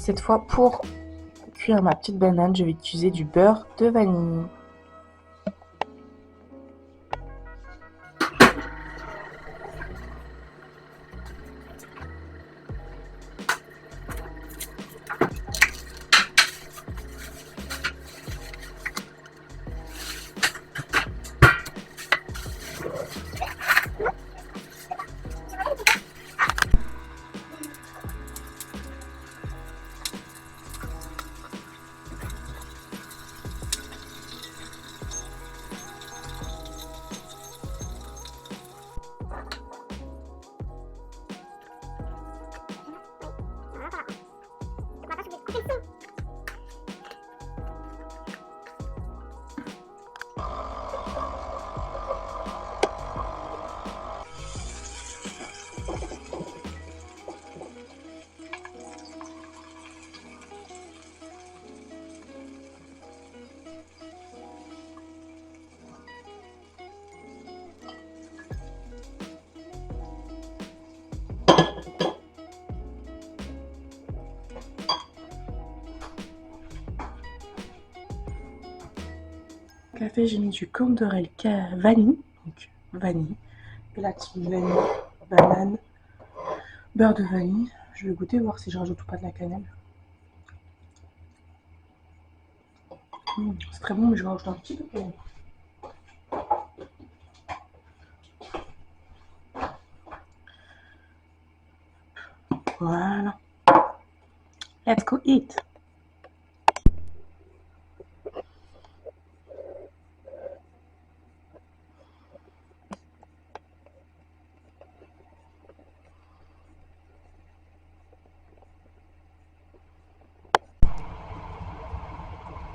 Cette fois, pour cuire ma petite banane, je vais utiliser du beurre de vanille. café, j'ai mis du Canderel vanille, donc vanille, et la team vanille, banane, beurre de vanille. Je vais goûter, voir si je rajoute ou pas de la cannelle. C'est très bon, mais je vais rajouter un petit peu de cannelle. Voilà. Let's go eat.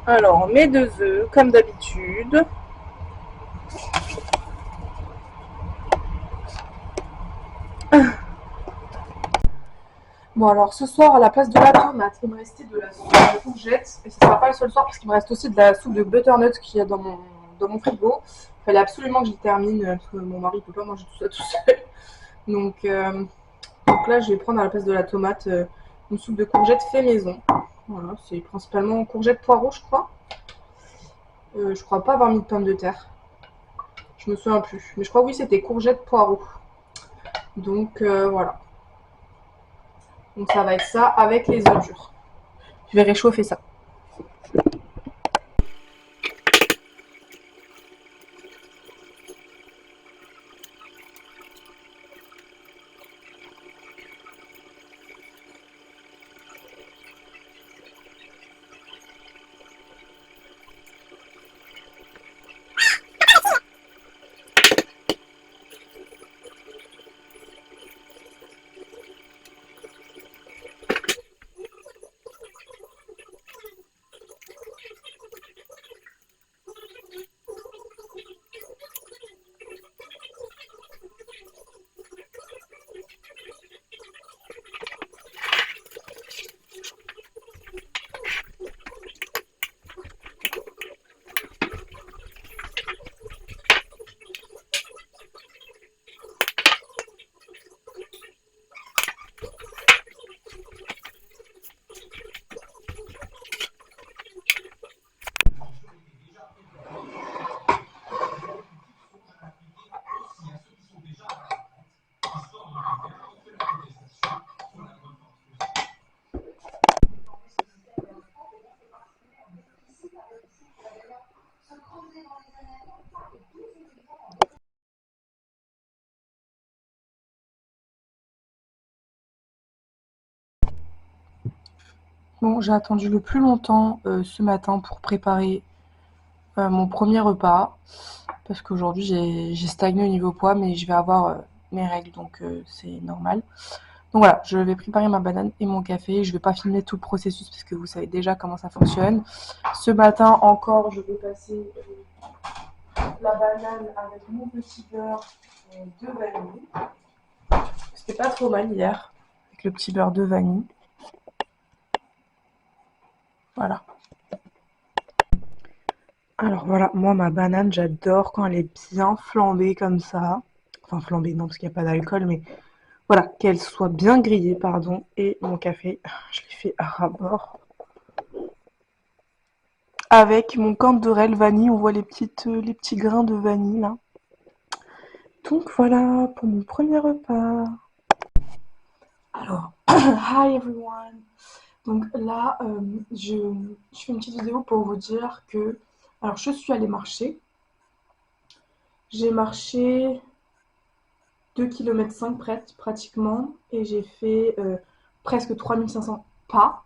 Alors, mes 2 œufs, comme d'habitude. Bon, alors ce soir, à la place de la tomate, il me restait de la soupe de courgettes. Et ce sera pas le seul soir parce qu'il me reste aussi de la soupe de butternut qui est dans mon frigo. Il fallait absolument que je le termine parce que mon mari ne peut pas manger tout ça tout seul. Donc là, je vais prendre à la place de la tomate une soupe de courgettes fait maison. Voilà, c'est principalement courgettes poireaux, je crois. Je crois pas avoir mis de pommes de terre. Je me souviens plus. Mais je crois que oui, c'était courgettes poireaux. Donc voilà. Donc ça va être ça avec les œufs durs. Je vais réchauffer ça. Bon, j'ai attendu le plus longtemps ce matin pour préparer mon premier repas. Parce qu'aujourd'hui, j'ai stagné au niveau poids, mais je vais avoir mes règles, donc c'est normal. Donc voilà, je vais préparer ma banane et mon café. Je vais pas filmer tout le processus parce que vous savez déjà comment ça fonctionne. Ce matin encore, je vais passer la banane avec mon petit beurre de vanille. C'était pas trop mal hier, avec le petit beurre de vanille. Voilà. Alors voilà, moi ma banane, j'adore quand elle est bien flambée comme ça. Enfin flambée non parce qu'il n'y a pas d'alcool, mais voilà, qu'elle soit bien grillée, pardon. Et mon café, je l'ai fait à ras-bord. Avec mon Canderel vanille, on voit les petits grains de vanille là. Donc voilà pour mon premier repas. Alors, hi everyone. Donc là, je fais une petite vidéo pour vous dire que... Alors je suis allée marcher. J'ai marché 2,5 km pratiquement et j'ai fait presque 3500 pas.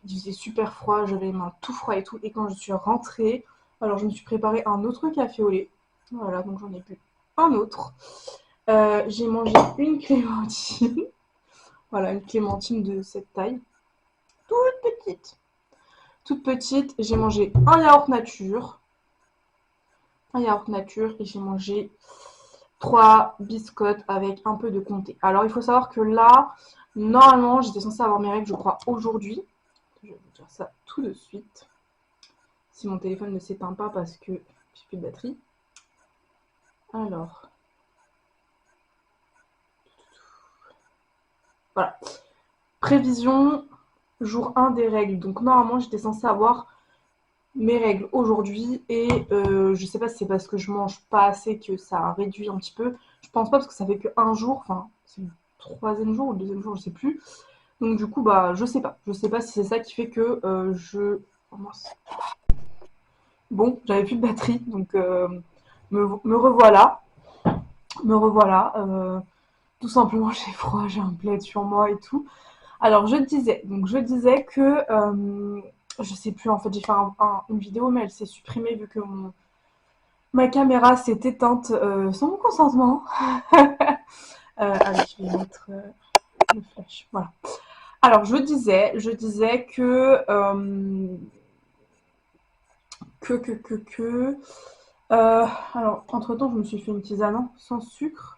Il faisait super froid, j'avais les mains tout froid et tout. Et quand je suis rentrée, alors je me suis préparé un autre café au lait. Voilà, donc j'en ai bu un autre. J'ai mangé une clémentine. Voilà, une clémentine de cette taille. Toute petite. Toute petite. J'ai mangé un yaourt nature. Un yaourt nature et j'ai mangé 3 biscottes avec un peu de comté. Alors il faut savoir que là, normalement, j'étais censée avoir mes règles, je crois, aujourd'hui. Je vais vous dire ça tout de suite. Si mon téléphone ne s'éteint pas parce que j'ai plus de batterie. Alors. Voilà. Prévision, jour 1 des règles. Donc normalement, j'étais censée avoir mes règles aujourd'hui et je sais pas si c'est parce que je mange pas assez que ça a réduit un petit peu. Je pense pas parce que ça fait que un jour, enfin c'est le troisième jour ou le deuxième jour, je sais plus. Donc du coup bah je sais pas. Je sais pas si c'est ça qui fait que je. Oh, mince. Bon, j'avais plus de batterie, donc me revoilà. Me revoilà. Tout simplement j'ai froid, j'ai un plaid sur moi et tout. Alors je disais que je sais plus en fait, j'ai fait une vidéo mais elle s'est supprimée vu que ma caméra s'est éteinte sans mon consentement. Allez, je vais mettre le flash. Voilà. Alors je disais que alors entre temps je me suis fait une tisane hein, sans sucre.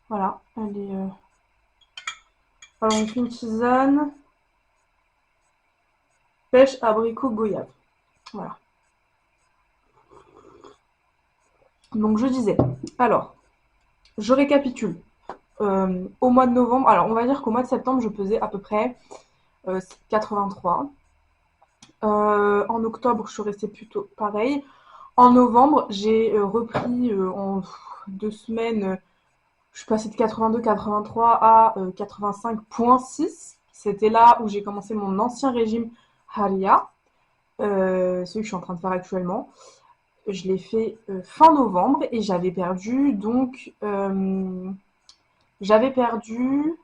Voilà, elle est. Alors on fait une tisane pêche abricot goyave. Voilà. Donc je disais. Alors je récapitule. Au mois de novembre, alors on va dire qu'au mois de septembre, je pesais à peu près 83. En octobre, je suis restée plutôt pareil. En novembre, j'ai repris en 2 semaines, je suis passée de 82, 83 à 85,6. C'était là où j'ai commencé mon ancien régime Haria, celui que je suis en train de faire actuellement. Je l'ai fait fin novembre et j'avais perdu donc j'avais perdu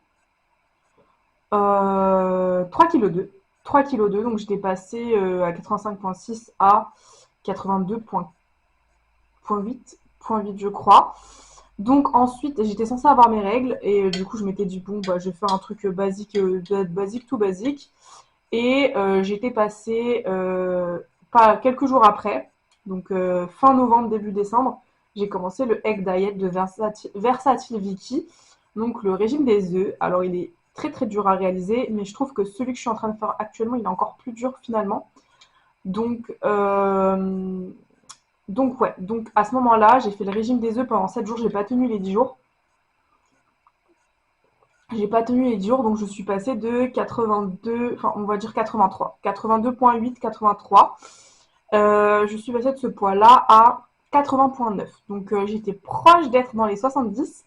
3,2 kg. 3,2 kg, donc j'étais passée à 85,6 à 82,8 je crois. Donc ensuite, j'étais censée avoir mes règles et du coup, je m'étais dit bon, bah, je vais faire un truc basique, basique tout basique. Et j'étais passée pas quelques jours après, donc fin novembre début décembre, j'ai commencé le Egg Diet de Versatile Vicky, donc le régime des œufs. Alors il est très très dur à réaliser, mais je trouve que celui que je suis en train de faire actuellement, il est encore plus dur finalement. Donc ouais, donc à ce moment-là, j'ai fait le régime des œufs pendant 7 jours, j'ai pas tenu les 10 jours. J'ai pas tenu les 10 jours, donc je suis passée de 82, enfin on va dire 83, 82,8, 83. Je suis passée de ce poids-là à 80,9. Donc j'étais proche d'être dans les 70.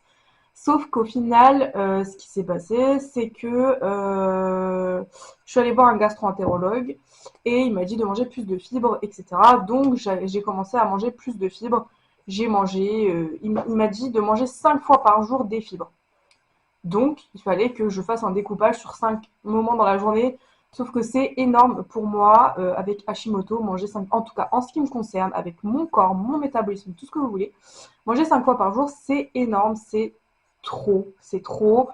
Sauf qu'au final, ce qui s'est passé, c'est que je suis allée voir un gastro-entérologue et il m'a dit de manger plus de fibres, etc. Donc j'ai commencé à manger plus de fibres. J'ai mangé, il m'a dit de manger 5 fois par jour des fibres. Donc, il fallait que je fasse un découpage sur 5 moments dans la journée. Sauf que c'est énorme pour moi, avec Hashimoto, manger 5, en tout cas en ce qui me concerne, avec mon corps, mon métabolisme, tout ce que vous voulez. Manger 5 fois par jour, c'est énorme, c'est trop, c'est trop.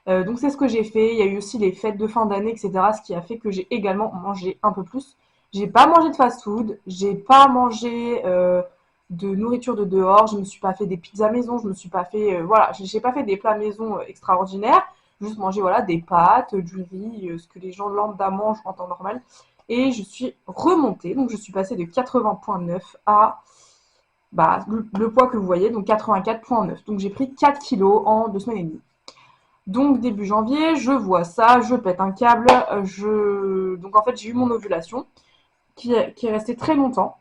Donc c'est ce que j'ai fait. Il y a eu aussi les fêtes de fin d'année, etc. Ce qui a fait que j'ai également mangé un peu plus. J'ai pas mangé de fast-food, j'ai pas mangé de nourriture de dehors, je me suis pas fait des pizzas maison, je me suis pas fait voilà, j'ai pas fait des plats maison extraordinaires, juste manger voilà des pâtes, du riz, ce que les gens lambda mangent en temps normal. Et je suis remontée, donc je suis passée de 80,9 à bah, le poids que vous voyez, donc 84,9. Donc j'ai pris 4 kilos en 2 semaines et demie. Donc début janvier, je vois ça, je pète un câble, donc en fait j'ai eu mon ovulation qui est restée très longtemps.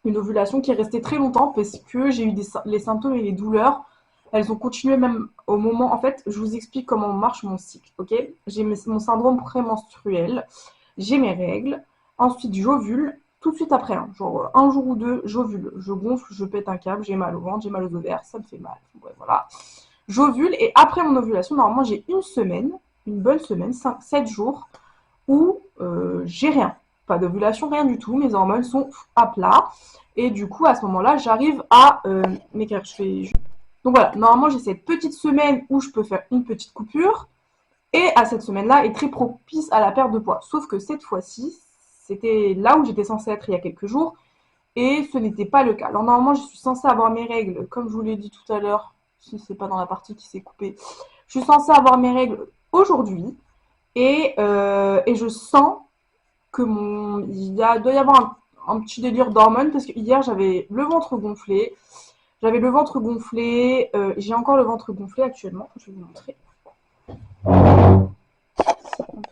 Une ovulation qui est restée très longtemps parce que j'ai eu les symptômes et les douleurs. Elles ont continué même au moment. En fait, je vous explique comment marche mon cycle. Ok, j'ai mon syndrome prémenstruel, j'ai mes règles. Ensuite, j'ovule. Tout de suite après, hein, genre un jour ou deux, j'ovule. Je gonfle, je pète un câble, j'ai mal au ventre, j'ai mal aux ovaires, ça me fait mal. Ouais, voilà. J'ovule et après mon ovulation, normalement, j'ai une semaine, une bonne semaine, 7 jours, où j'ai rien. Pas d'ovulation, rien du tout. Mes hormones sont à plat. Et du coup, à ce moment-là, j'arrive à m'écrire. Donc voilà, normalement, j'ai cette petite semaine où je peux faire une petite coupure. Et à cette semaine-là est très propice à la perte de poids. Sauf que cette fois-ci, c'était là où j'étais censée être il y a quelques jours. Et ce n'était pas le cas. Alors normalement, je suis censée avoir mes règles, comme je vous l'ai dit tout à l'heure, si c'est pas dans la partie qui s'est coupée. Je suis censée avoir mes règles aujourd'hui. Et je sens que doit y avoir un petit délire d'hormones parce que hier j'avais le ventre gonflé. J'avais le ventre gonflé. J'ai encore le ventre gonflé actuellement. Je vais vous montrer. On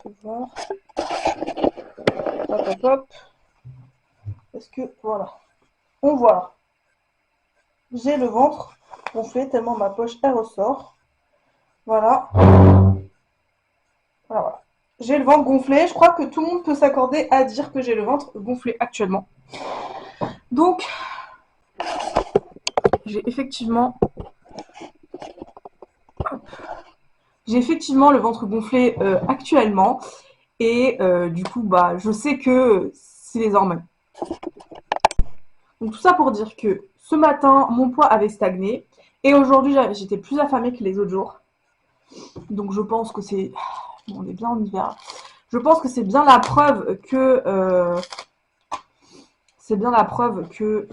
peut voir. Hop, hop, hop. Est-ce que, voilà, on voit. J'ai le ventre gonflé tellement ma poche, elle ressort. Voilà. Voilà, voilà. J'ai le ventre gonflé. Je crois que tout le monde peut s'accorder à dire que j'ai le ventre gonflé actuellement. Donc, j'ai effectivement le ventre gonflé actuellement. Et du coup, bah, je sais que c'est les hormones. Donc tout ça pour dire que ce matin, mon poids avait stagné. Et aujourd'hui, j'étais plus affamée que les autres jours. Donc je pense que c'est... On est bien en hiver. Je pense que c'est bien la preuve que... c'est bien la preuve que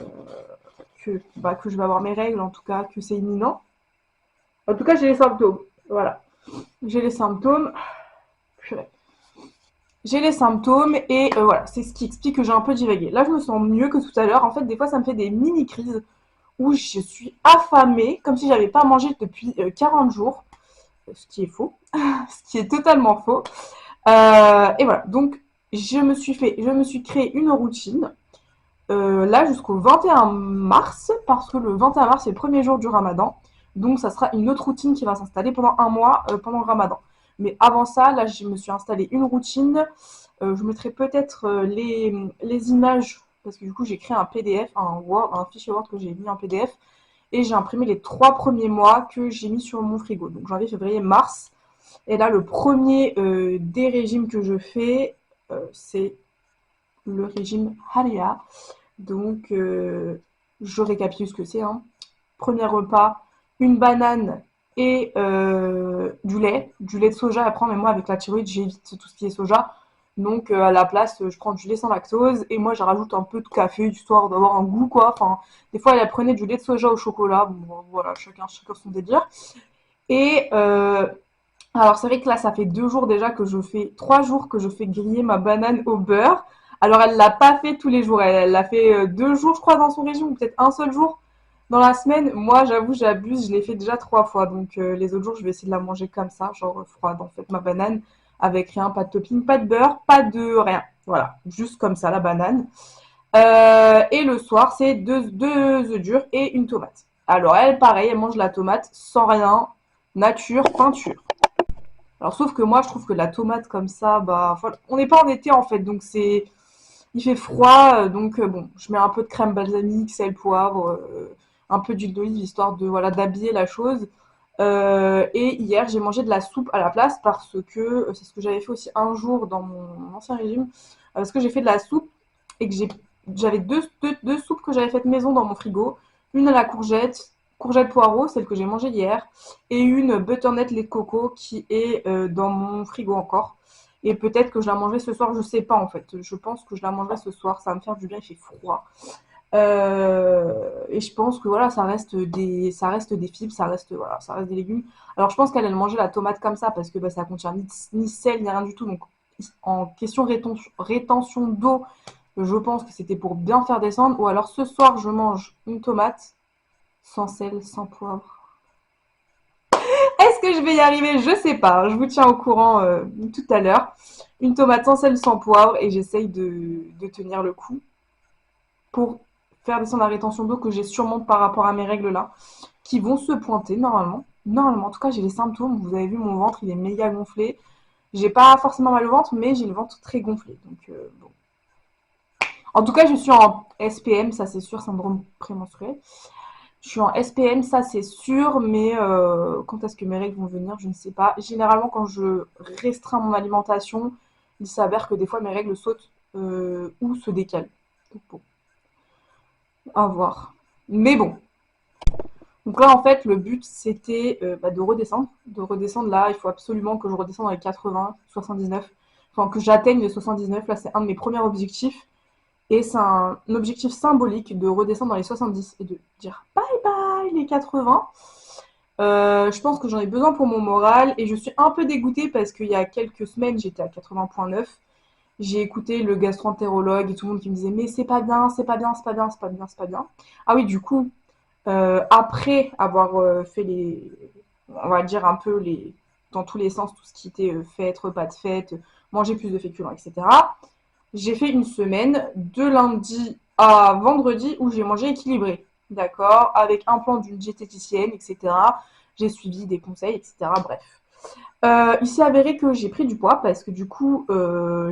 je vais avoir mes règles, en tout cas, que c'est imminent. En tout cas, j'ai les symptômes. Voilà. J'ai les symptômes. J'ai les symptômes et voilà, c'est ce qui explique que j'ai un peu divagué. Là, je me sens mieux que tout à l'heure. En fait, des fois, ça me fait des mini-crises où je suis affamée, comme si j'avais pas mangé depuis 40 jours, ce qui est faux, ce qui est totalement faux. Et voilà, donc je me suis créé une routine là jusqu'au 21 mars, parce que le 21 mars c'est le premier jour du ramadan, donc ça sera une autre routine qui va s'installer pendant un mois pendant le ramadan. Mais avant ça, là je me suis installé une routine, je mettrai peut-être les images, parce que du coup j'ai créé un PDF, un fichier Word que j'ai mis en PDF, et j'ai imprimé les 3 premiers mois que j'ai mis sur mon frigo, donc janvier, février, mars. Et là le premier des régimes que je fais, c'est le régime Haria. Donc, je récapitule ce que c'est. Hein. Premier repas, une banane et du lait de soja à prendre. Mais moi, avec la thyroïde, j'évite tout ce qui est soja. Donc, à la place, je prends du lait sans lactose et moi, je rajoute un peu de café, histoire d'avoir un goût, quoi. Enfin, des fois, elle prenait du lait de soja au chocolat. Bon, voilà, chacun son délire. Et alors c'est vrai que là ça fait 2 jours déjà que je fais 3 jours que je fais griller ma banane au beurre. Alors elle l'a pas fait tous les jours, elle l'a fait 2 jours je crois dans son régime, ou peut-être un seul jour dans la semaine. Moi j'avoue j'abuse, je l'ai fait déjà 3 fois, donc les autres jours je vais essayer de la manger comme ça, genre froide en fait ma banane, avec rien, pas de topping, pas de beurre, pas de rien. Voilà, juste comme ça la banane. Et le soir c'est deux œufs durs et une tomate. Alors elle pareil, elle mange la tomate sans rien, nature, peinture. Alors sauf que moi je trouve que la tomate comme ça, bah on n'est pas en été en fait, donc il fait froid, donc bon, je mets un peu de crème balsamique, sel, poivre, un peu d'huile d'olive histoire de voilà d'habiller la chose. Et hier j'ai mangé de la soupe à la place parce que c'est ce que j'avais fait aussi un jour dans mon ancien régime, parce que j'ai fait de la soupe et que j'avais deux soupes que j'avais faites maison dans mon frigo, une à la courgette poireau, celle que j'ai mangée hier, et une butternut lait de coco qui est dans mon frigo encore. Et peut-être que je la mangerai ce soir, je sais pas en fait. Je pense que je la mangerai ce soir, ça va me faire du bien, il fait froid. Et je pense que voilà, ça reste des fibres, ça reste des légumes. Alors je pense qu'elle mangeait la tomate comme ça parce que bah, ça contient ni sel ni rien du tout. Donc en question rétention d'eau, je pense que c'était pour bien faire descendre. Ou alors ce soir, je mange une tomate sans sel, sans poivre. Est-ce que je vais y arriver? Je sais pas. Je vous tiens au courant tout à l'heure. Une tomate sans sel, sans poivre et j'essaye de tenir le coup pour faire descendre la rétention d'eau que j'ai sûrement par rapport à mes règles là, qui vont se pointer normalement. Normalement, en tout cas, j'ai les symptômes. Vous avez vu mon ventre, il est méga gonflé. J'ai pas forcément mal au ventre, mais j'ai le ventre très gonflé. Donc bon. En tout cas, je suis en SPM, ça c'est sûr, syndrome prémenstruel. Je suis en SPM, ça c'est sûr, mais quand est-ce que mes règles vont venir, je ne sais pas. Généralement, quand je restreins mon alimentation, il s'avère que des fois mes règles sautent ou se décalent. Donc bon, à voir. Mais bon. Donc là, en fait, le but c'était de redescendre. De redescendre là, il faut absolument que je redescende dans les 80, 79. Enfin, que j'atteigne les 79. Là, c'est un de mes premiers objectifs. Et c'est un objectif symbolique de redescendre dans les 70 et de dire bye bye les 80. Je pense que j'en ai besoin pour mon moral et je suis un peu dégoûtée parce qu'il y a quelques semaines j'étais à 80,9. J'ai écouté le gastro-entérologue et tout le monde qui me disait mais c'est pas bien, c'est pas bien, c'est pas bien, c'est pas bien, c'est pas bien. Ah oui, du coup, après avoir fait on va dire un peu dans tous les sens, tout ce qui était fête, repas de fête, manger plus de féculents, etc. J'ai fait une semaine de lundi à vendredi où j'ai mangé équilibré, d'accord, avec un plan d'une diététicienne, etc. J'ai suivi des conseils, etc. Bref. Il s'est avéré que j'ai pris du poids parce que du coup,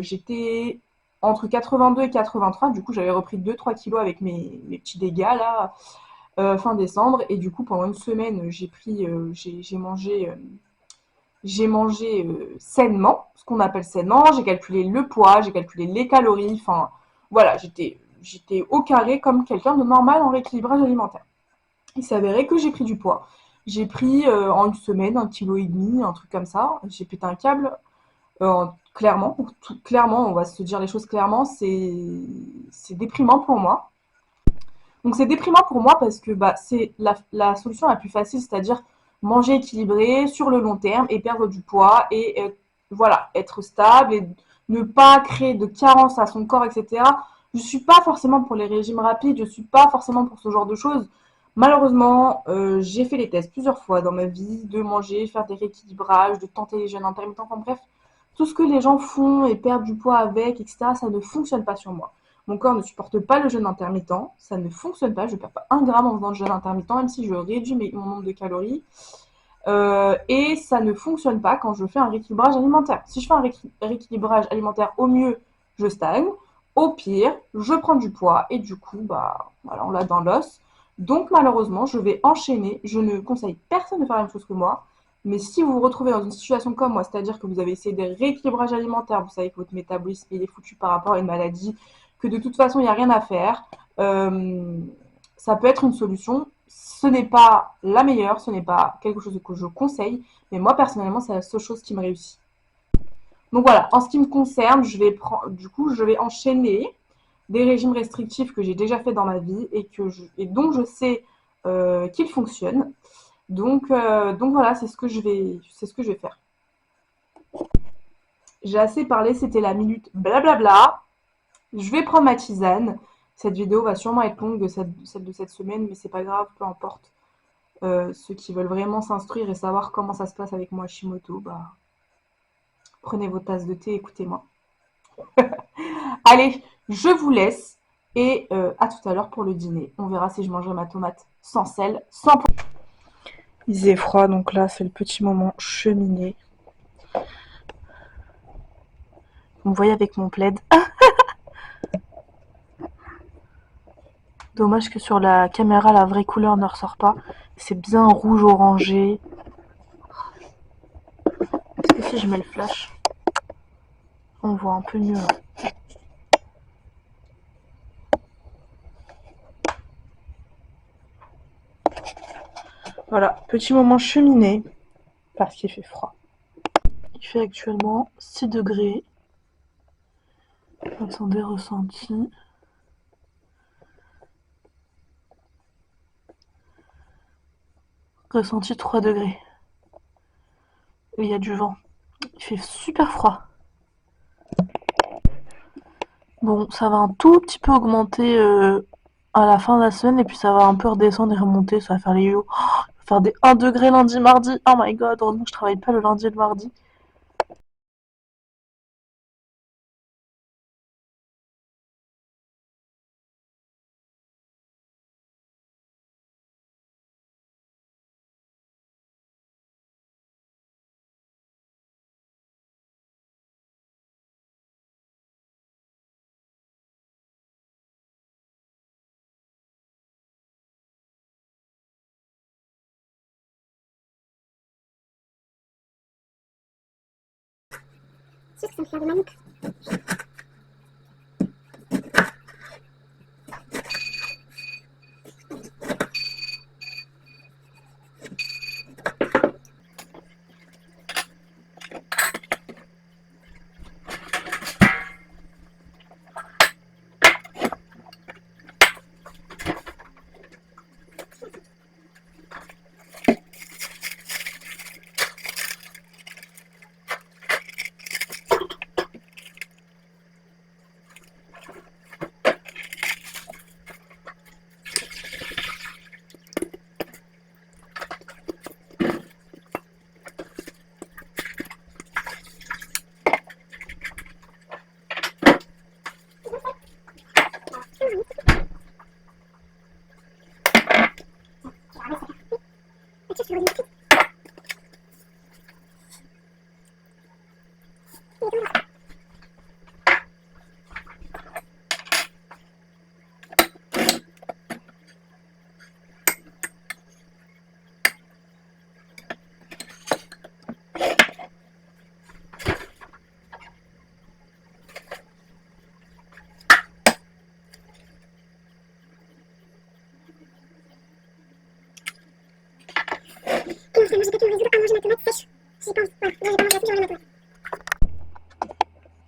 j'étais entre 82 et 83. Du coup, j'avais repris 2-3 kilos avec mes petits dégâts là, fin décembre. Et du coup, pendant une semaine, j'ai mangé sainement, ce qu'on appelle sainement. J'ai calculé le poids, j'ai calculé les calories. Enfin, voilà, j'étais au carré comme quelqu'un de normal en rééquilibrage alimentaire. Il s'est avéré que j'ai pris du poids. J'ai pris en une semaine 1,5 kg, un truc comme ça. J'ai pété un câble. Clairement, clairement, on va se dire les choses clairement, c'est déprimant pour moi. Donc c'est déprimant pour moi parce que bah, c'est la solution la plus facile, c'est-à-dire manger équilibré sur le long terme et perdre du poids et voilà, être stable et ne pas créer de carence à son corps, etc. Je suis pas forcément pour les régimes rapides, je suis pas forcément pour ce genre de choses. Malheureusement, j'ai fait les tests plusieurs fois dans ma vie de manger, faire des rééquilibrages, de tenter les jeûnes intermittents, enfin bref, tout ce que les gens font et perdent du poids avec, etc., ça ne fonctionne pas sur moi. Mon corps ne supporte pas le jeûne intermittent, ça ne fonctionne pas, je ne perds pas un gramme en faisant le jeûne intermittent, même si je réduis mon nombre de calories. Et ça ne fonctionne pas quand je fais un rééquilibrage alimentaire. Si je fais un rééquilibrage alimentaire, au mieux, je stagne. Au pire, je prends du poids et du coup, bah, voilà, on l'a dans l'os. Donc malheureusement, je vais enchaîner. Je ne conseille personne de faire la même chose que moi. Mais si vous vous retrouvez dans une situation comme moi, c'est-à-dire que vous avez essayé des rééquilibrages alimentaires, vous savez que votre métabolisme est foutu par rapport à une maladie, que de toute façon, il n'y a rien à faire, euh, ça peut être une solution. Ce n'est pas la meilleure, ce n'est pas quelque chose que je conseille, mais moi personnellement, c'est la seule chose qui me réussit. Donc voilà, en ce qui me concerne, je vais enchaîner des régimes restrictifs que j'ai déjà fait dans ma vie et dont je sais qu'ils fonctionnent. Donc voilà, c'est ce que je vais faire. J'ai assez parlé, c'était la minute blablabla. Je vais prendre ma tisane. Cette vidéo va sûrement être longue de celle de cette semaine, mais c'est pas grave, peu importe. Ceux qui veulent vraiment s'instruire et savoir comment ça se passe avec moi Hashimoto, bah, prenez vos tasses de thé, écoutez-moi. Allez, je vous laisse et à tout à l'heure pour le dîner. On verra si je mangerai ma tomate sans sel, sans poivre. Il faisait froid, donc là c'est le petit moment cheminée. Vous me voyez avec mon plaid. Dommage que sur la caméra la vraie couleur ne ressort pas. C'est bien rouge orangé. Est-ce que si je mets le flash, on voit un peu mieux là. Voilà, petit moment cheminée, parce qu'il fait froid. Il fait actuellement 6 degrés. Attendez, ressenti. Ressenti 3 degrés. Et il y a du vent. Il fait super froid. Bon, ça va un tout petit peu augmenter à la fin de la semaine et puis ça va un peu redescendre et remonter. Ça va faire les yo. Oh, ça va faire des 1 degré lundi, mardi. Oh my god, heureusement que je travaille pas le lundi et le mardi.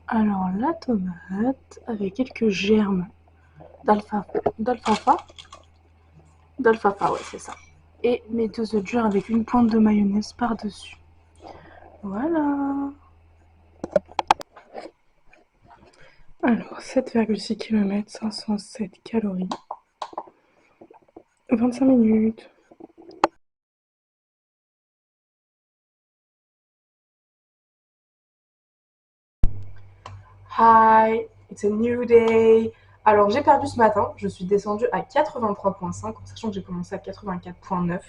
Alors la tomate avec quelques germes d'alfalfa, ouais c'est ça. Et mes 2 œufs durs avec une pointe de mayonnaise par-dessus. Voilà. Alors 7,6 km, 507 calories, 25 minutes. Hi, it's a new day. Alors j'ai perdu ce matin, je suis descendue à 83,5 en sachant que j'ai commencé à 84,9.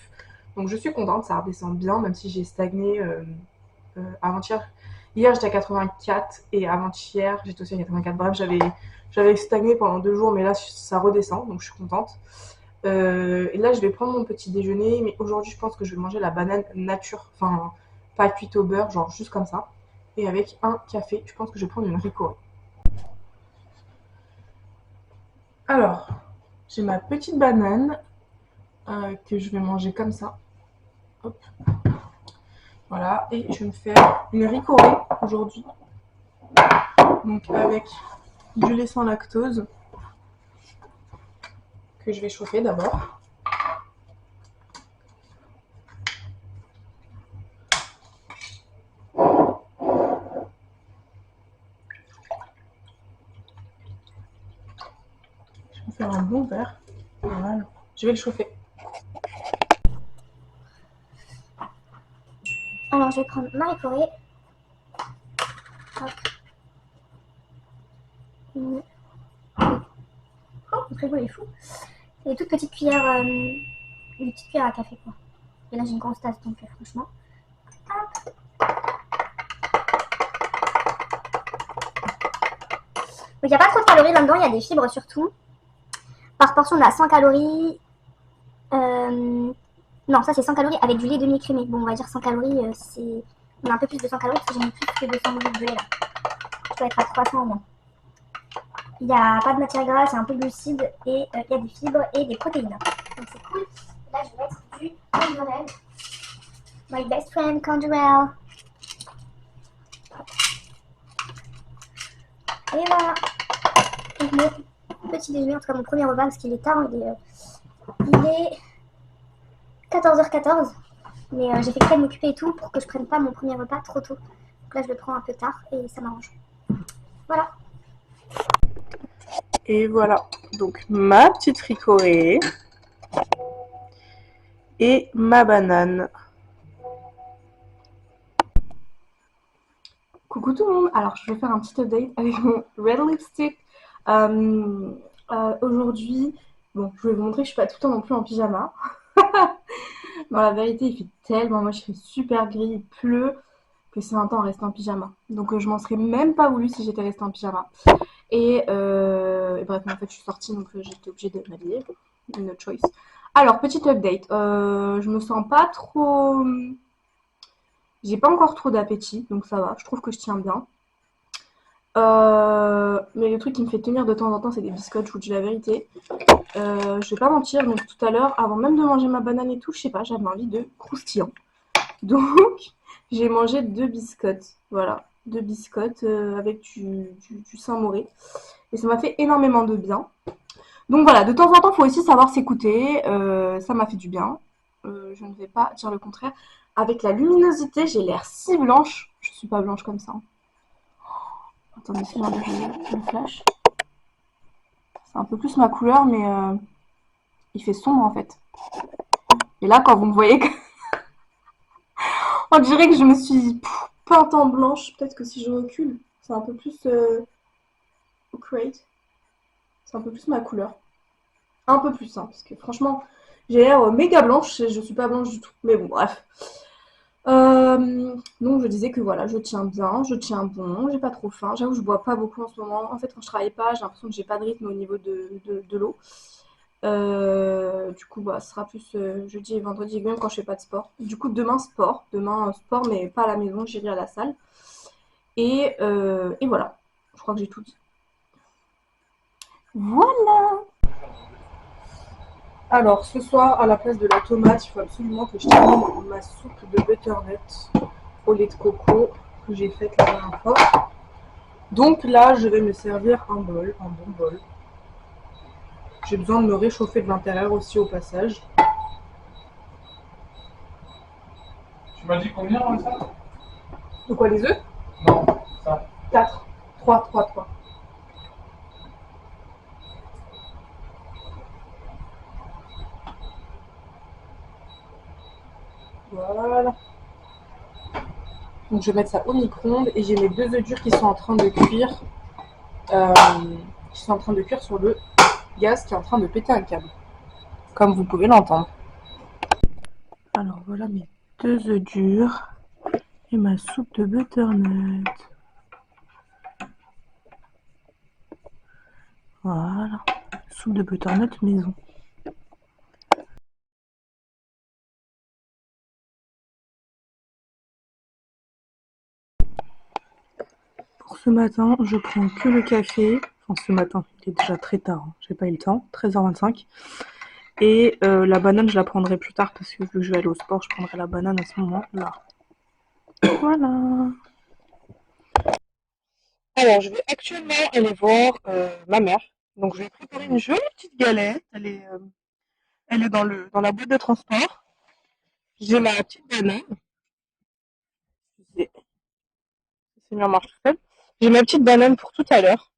Donc je suis contente, ça redescend bien même si j'ai stagné avant-hier. Hier j'étais à 84 et avant-hier j'étais aussi à 84. Bref, j'avais stagné pendant 2 jours mais là ça redescend donc je suis contente. Et là je vais prendre mon petit déjeuner mais aujourd'hui je pense que je vais manger la banane nature, enfin pas cuite au beurre, genre juste comme ça. Et avec un café, je pense que je vais prendre une Ricoh. Alors, j'ai ma petite banane que je vais manger comme ça. Hop. Voilà, et je vais me faire une ricorée aujourd'hui. Donc avec du lait sans lactose que je vais chauffer d'abord. Je vais faire un bon verre. Voilà. Je vais le chauffer. Alors, je vais prendre ma ricorée. Hop. Oh, le frigo est fou. C'est des toutes petites cuillères, une petite cuillère à café quoi. Et là j'ai une grosse tasse donc franchement. Hop. Donc il n'y a pas trop de calories là-dedans, il y a des fibres surtout. Par portion on a 100 calories. Non, ça c'est 100 calories avec du lait demi-écrémé. Bon, on va dire 100 calories, c'est. On a un peu plus de 100 calories parce que j'ai mis plus que 200 ml de lait là. Je dois être à 300 au moins. Il n'y a pas de matière grasse, il y a un peu de glucides et il y a des fibres et des protéines. Donc c'est cool. Là je vais mettre du Condurel. My best friend Condurel. Et voilà. Donc mon petit déjeuner, en tout cas mon premier repas parce qu'il est tard, il est 14h14. Mais j'ai fait exprès de m'occuper et tout pour que je prenne pas mon premier repas trop tôt. Donc là je le prends un peu tard et ça m'arrange. Voilà. Et voilà, donc ma petite ricorée et ma banane. Coucou tout le monde, alors je vais faire un petit update avec mon red lipstick. Aujourd'hui, bon, je vais vous montrer que je suis pas tout le temps non plus en pyjama. Dans la vérité, il fait tellement moche, il fait super gris, il pleut, que c'est un temps à rester en pyjama. Donc je m'en serais même pas voulu si j'étais restée en pyjama. Et bref, en fait, je suis sortie, donc j'étais obligée de m'habiller. No choice. Alors, petite update. Je me sens pas trop. J'ai pas encore trop d'appétit, donc ça va. Je trouve que je tiens bien. Mais le truc qui me fait tenir de temps en temps, c'est des biscottes, je vous dis la vérité. Je vais pas mentir, donc tout à l'heure, avant même de manger ma banane et tout, je sais pas, j'avais envie de croustillant. Donc, j'ai mangé 2 biscottes. Voilà, 2 biscottes avec du Saint-Mauré. Et ça m'a fait énormément de bien. Donc voilà, de temps en temps, il faut aussi savoir s'écouter. Ça m'a fait du bien. Je ne vais pas dire le contraire. Avec la luminosité, j'ai l'air si blanche. Je suis pas blanche comme ça. Attendez, si j'enlève le flash. C'est un peu plus ma couleur, mais il fait sombre en fait. Et là, quand vous me voyez, on dirait que je me suis peinte en blanche. Peut-être que si je recule, c'est un peu plus crate. C'est un peu plus ma couleur. Un peu plus, hein, parce que franchement, j'ai l'air méga blanche et je suis pas blanche du tout. Mais bon, bref. Donc je disais que voilà, je tiens bien, je tiens bon, j'ai pas trop faim. J'avoue, je bois pas beaucoup en ce moment. En fait, quand je travaille pas, j'ai l'impression que j'ai pas de rythme au niveau de l'eau. Du coup, bah, ce sera plus jeudi et vendredi, même quand je fais pas de sport. Du coup, demain, sport. Demain, sport, mais pas à la maison, j'irai à la salle. Et voilà, je crois que j'ai tout dit. Voilà! Alors, ce soir, à la place de la tomate, il faut absolument que je termine ma soupe de butternut au lait de coco que j'ai faite la dernière fois. Donc là, je vais me servir un bol, un bon bol. J'ai besoin de me réchauffer de l'intérieur aussi au passage. Tu m'as dit combien, ça? De quoi, les œufs? Non, ça. 4. 3, 3, 3. Voilà. Donc je vais mettre ça au micro-ondes et j'ai mes 2 œufs durs qui sont en train de cuire. euh, qui sont en train de cuire sur le gaz qui est en train de péter un câble. Comme vous pouvez l'entendre. Alors voilà mes 2 œufs durs et ma soupe de butternut. Voilà. Soupe de butternut maison. Pour ce matin, je prends que le café. Enfin, ce matin, il est déjà très tard. Hein. J'ai pas eu le temps. 13h25. Et la banane, je la prendrai plus tard parce que vu que je vais aller au sport, je prendrai la banane à ce moment-là. Voilà. Alors, je vais actuellement aller voir ma mère. Donc, je vais préparer une jolie petite galette. Elle est dans la boîte de transport. J'ai ma petite banane. C'est mis en marche tout seul. J'ai ma petite banane pour tout à l'heure.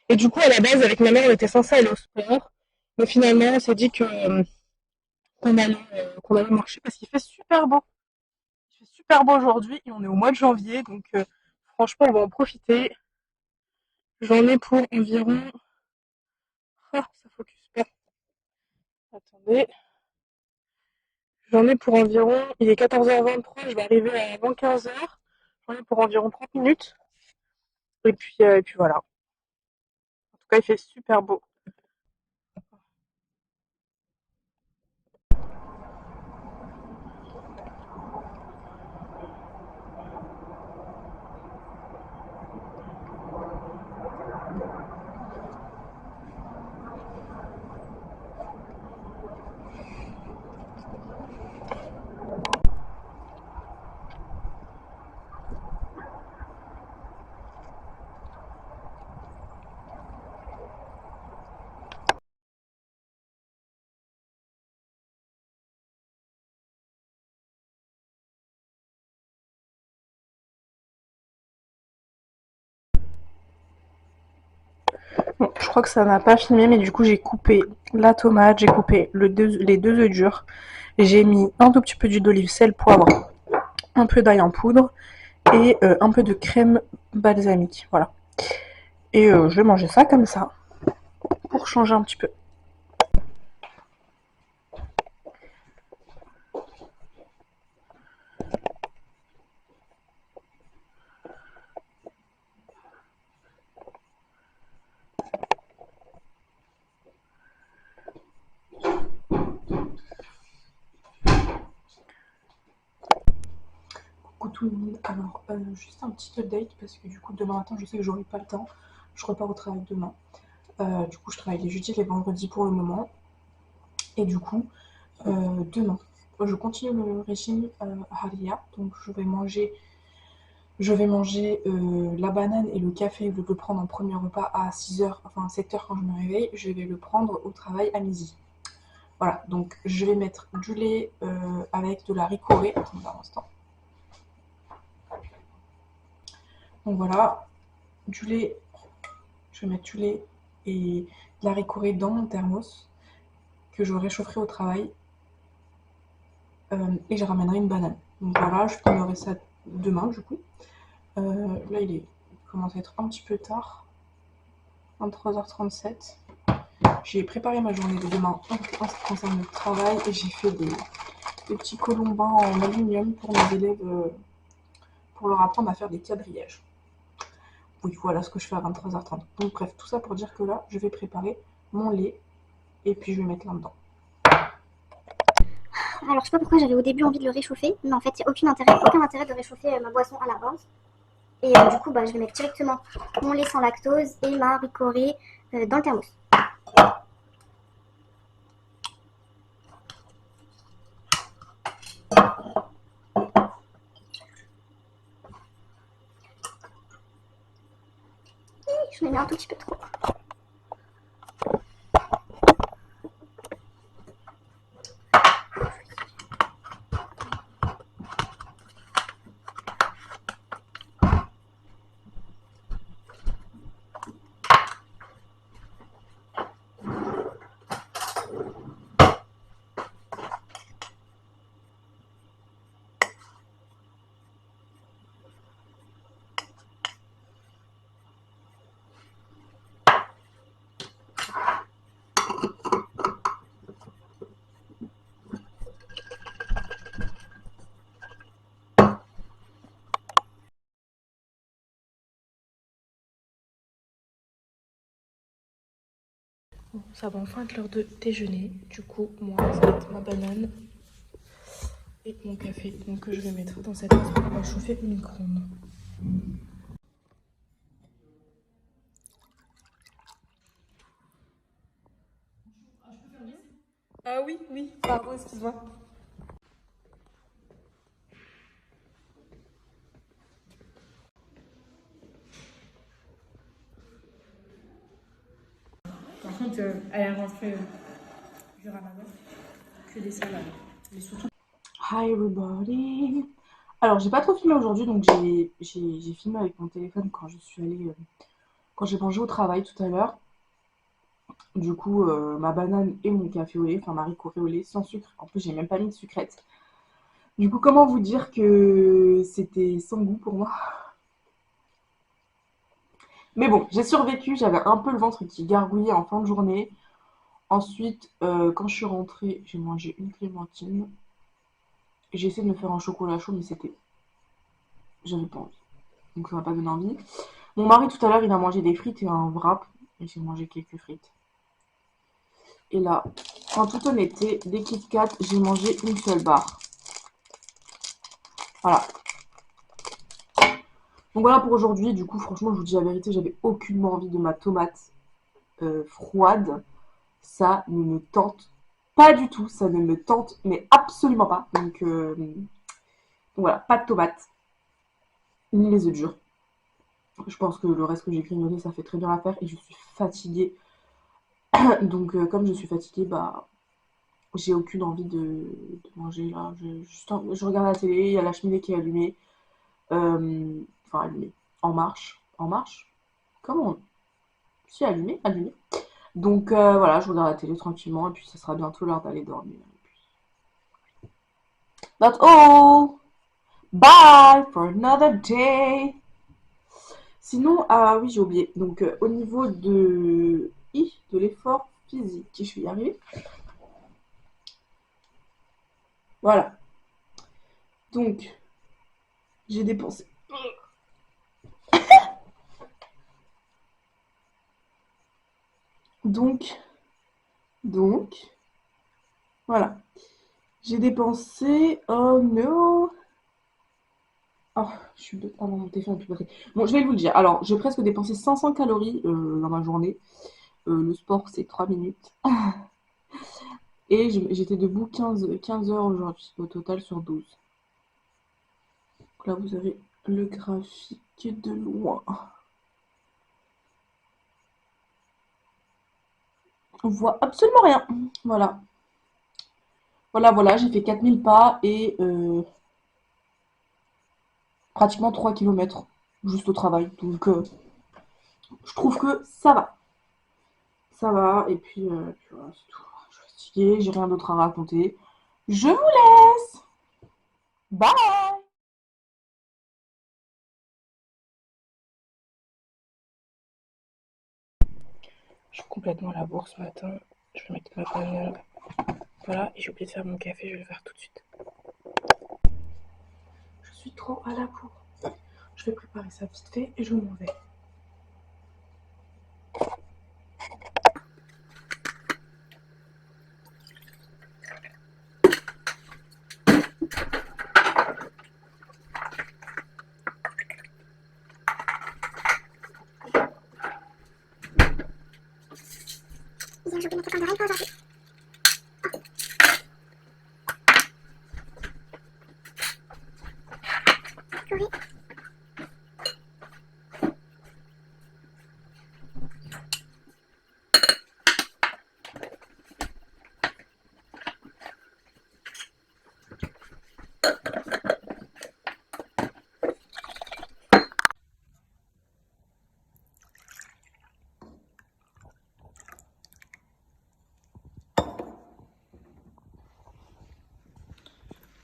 Et du coup, à la base, avec ma mère, on était censé aller au sport. Mais finalement, on s'est dit que qu'on allait marcher parce qu'il fait super beau. Il fait super beau aujourd'hui et on est au mois de janvier. Donc, franchement, on va en profiter. J'en ai pour environ... Ah, ça focus pas. Attendez. J'en ai pour environ... Il est 14h23, je vais arriver avant 15h. J'en ai pour environ 30 minutes. Et puis voilà. En tout cas, il fait super beau. Bon, je crois que ça n'a pas filmé, mais du coup, j'ai coupé la tomate, j'ai coupé les 2 œufs durs. J'ai mis un tout petit peu d'huile d'olive, sel, poivre, un peu d'ail en poudre et un peu de crème balsamique. Voilà. Et je vais manger ça comme ça pour changer un petit peu. Coucou tout le monde. Alors, juste un petit update parce que du coup, demain matin, je sais que j'aurai pas le temps. Je repars au travail demain. Du coup, je travaille les jeudis et les vendredis pour le moment. Et du coup, demain, je continue le régime Haria. Donc, je vais manger la banane et le café. Je vais le prendre en premier repas à 6h, enfin à 7h quand je me réveille. Je vais le prendre au travail à midi. Voilà, donc je vais mettre du lait avec de la ricorée. Attendez un instant. Donc voilà, du lait, je vais mettre du lait et de la ricorée dans mon thermos que je réchaufferai au travail et je ramènerai une banane. Donc voilà, je prendrai ça demain du coup. Là il commence à être un petit peu tard, 23h37. J'ai préparé ma journée de demain en ce qui concerne le travail et j'ai fait des petits colombins en aluminium pour mes élèves pour leur apprendre à faire des quadrillages. Oui, voilà ce que je fais à 23h30. Donc bref, tout ça pour dire que là, je vais préparer mon lait et puis je vais mettre là-dedans. Alors, je sais pas pourquoi j'avais au début envie de le réchauffer, mais en fait, il n'y a aucun intérêt de réchauffer ma boisson à la base. Et du coup, je vais mettre directement mon lait sans lactose et ma ricorée dans le thermos. tout petit peu trop. Bon, ça va enfin être l'heure de déjeuner. Du coup, moi, ça va être ma banane et mon café. Donc, je vais mettre dans cette tasse pour chauffer au micro-ondes. Ah oui, oui, pardon, excuse-moi. Par contre, elle est rentrée du ramadan, que des salades. Mais surtout. Hi everybody. Alors, j'ai pas trop filmé aujourd'hui, donc j'ai filmé avec mon téléphone quand je suis allée, quand j'ai mangé au travail tout à l'heure. Du coup, ma banane et mon café au lait, enfin ma ricoré au lait sans sucre. En plus, j'ai même pas mis de sucrète. Du coup, comment vous dire que c'était sans goût pour moi? Mais bon, j'ai survécu, j'avais un peu le ventre qui gargouillait en fin de journée. Ensuite, quand je suis rentrée, j'ai mangé une clémentine. J'ai essayé de me faire un chocolat chaud, mais c'était... J'avais pas envie. Donc ça m'a pas donné envie. Mon mari, tout à l'heure, il a mangé des frites et un wrap. Et j'ai mangé quelques frites. Et là, en toute honnêteté, des Kit Kat, j'ai mangé une seule barre. Voilà. Donc voilà pour aujourd'hui. Du coup, franchement, je vous dis la vérité, j'avais aucunement envie de ma tomate froide. Ça ne me tente pas du tout. Ça ne me tente, mais absolument pas. Donc voilà, pas de tomate, ni les œufs durs. Je pense que le reste que j'ai grignoté, ça fait très bien l'affaire. Et je suis fatiguée. Donc comme je suis fatiguée, bah j'ai aucune envie de manger là. Je regarde la télé, il y a la cheminée qui est allumée. Enfin allumée. En marche. En marche. Comment on... Si, allumée, allumée. Donc voilà, je regarde la télé tranquillement et puis ça sera bientôt l'heure d'aller dormir. That's all. Bye for another day. Sinon, ah oui, j'ai oublié. Donc au niveau de l'effort physique, je vais y arriver. Voilà. Donc, j'ai dépensé. Donc, voilà. J'ai dépensé. Oh no! Oh, je suis bête. Pardon, mon téléphone est plus batterie. Bon, je vais vous le dire. Alors, j'ai presque dépensé 500 calories dans ma journée. Le sport, c'est 3 minutes. Et j'étais debout 15 heures aujourd'hui, au total sur 12. Donc là, vous avez le graphique de loin. On voit absolument rien. Voilà. Voilà, j'ai fait 4000 pas et pratiquement 3 kilomètres juste au travail. Donc, je trouve que ça va. Ça va, et puis voilà, c'est tout. Je suis fatiguée, j'ai rien d'autre à raconter. Je vous laisse. Bye. Je suis complètement à la bourre ce matin. Je vais mettre ma banane. Voilà, et j'ai oublié de faire mon café, je vais le faire tout de suite. Je suis trop à la bourre. Je vais préparer ça vite fait et je m'en vais. Bien, j'ai oublié mes copains d'oreilles pour aujourd'hui. Corée.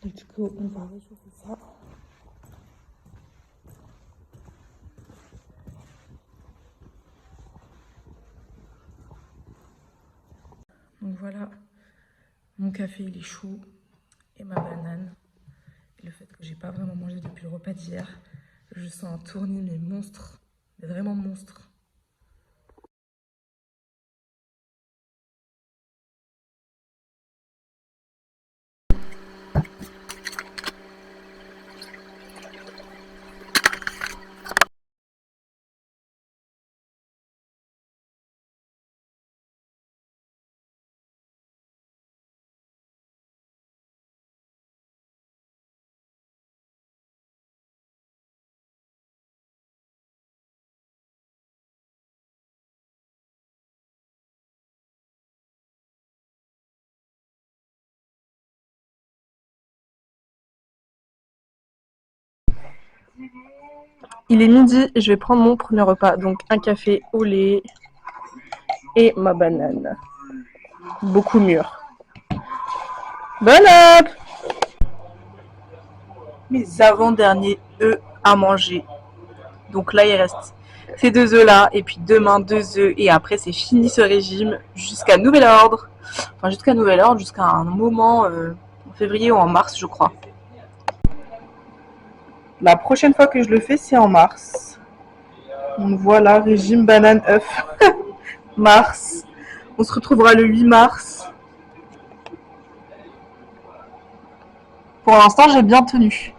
Let's go, on va réchauffer ça. Donc voilà, mon café il est chaud et ma banane. Et le fait que j'ai pas vraiment mangé depuis le repas d'hier, je sens un tournis mais monstre, mais vraiment monstre. Il est midi et je vais prendre mon premier repas, donc un café au lait et ma banane. Beaucoup mûr. Bon app! Mes avant-derniers œufs à manger. Donc là, il reste ces 2 œufs-là, et puis demain 2 œufs, et après c'est fini ce régime jusqu'à nouvel ordre. Enfin, jusqu'à nouvel ordre, jusqu'à un moment en février ou en mars, je crois. La prochaine fois que je le fais, c'est en mars. Donc voilà, régime banane œuf. Mars. On se retrouvera le 8 mars. Pour l'instant, j'ai bien tenu.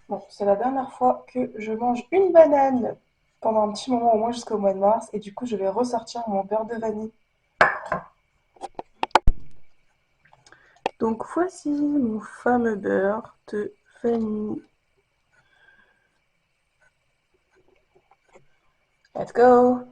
Bon, c'est la dernière fois que je mange une banane pendant un petit moment, au moins jusqu'au mois de mars, et du coup je vais ressortir mon beurre de vanille. Donc voici mon fameux beurre de vanille. Let's go!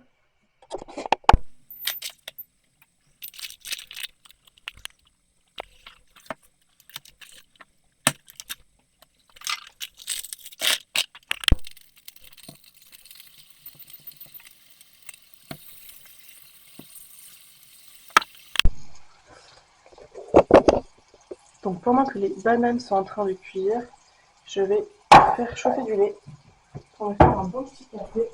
Donc pendant que les bananes sont en train de cuire, je vais faire chauffer du lait pour me faire un bon petit café.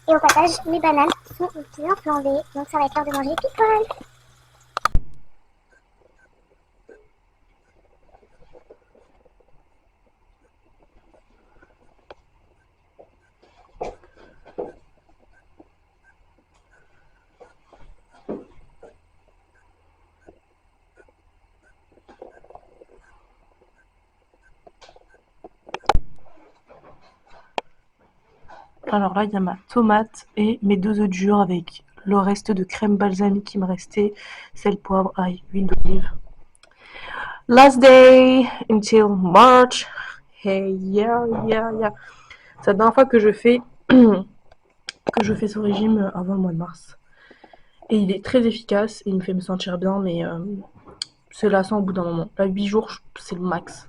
Et au passage, mes bananes sont bien flambées, donc ça va être l'heure de manger picole. Alors là, il y a ma tomate et mes 2 œufs durs avec le reste de crème balsamique qui me restait, sel, poivre, ail, huile d'olive. Last day until March. Hey, yeah, yeah, yeah. C'est la dernière fois que je fais ce régime avant le mois de mars. Et il est très efficace et il me fait me sentir bien, mais c'est lassant au bout d'un moment. Là, 8 jours, c'est le max.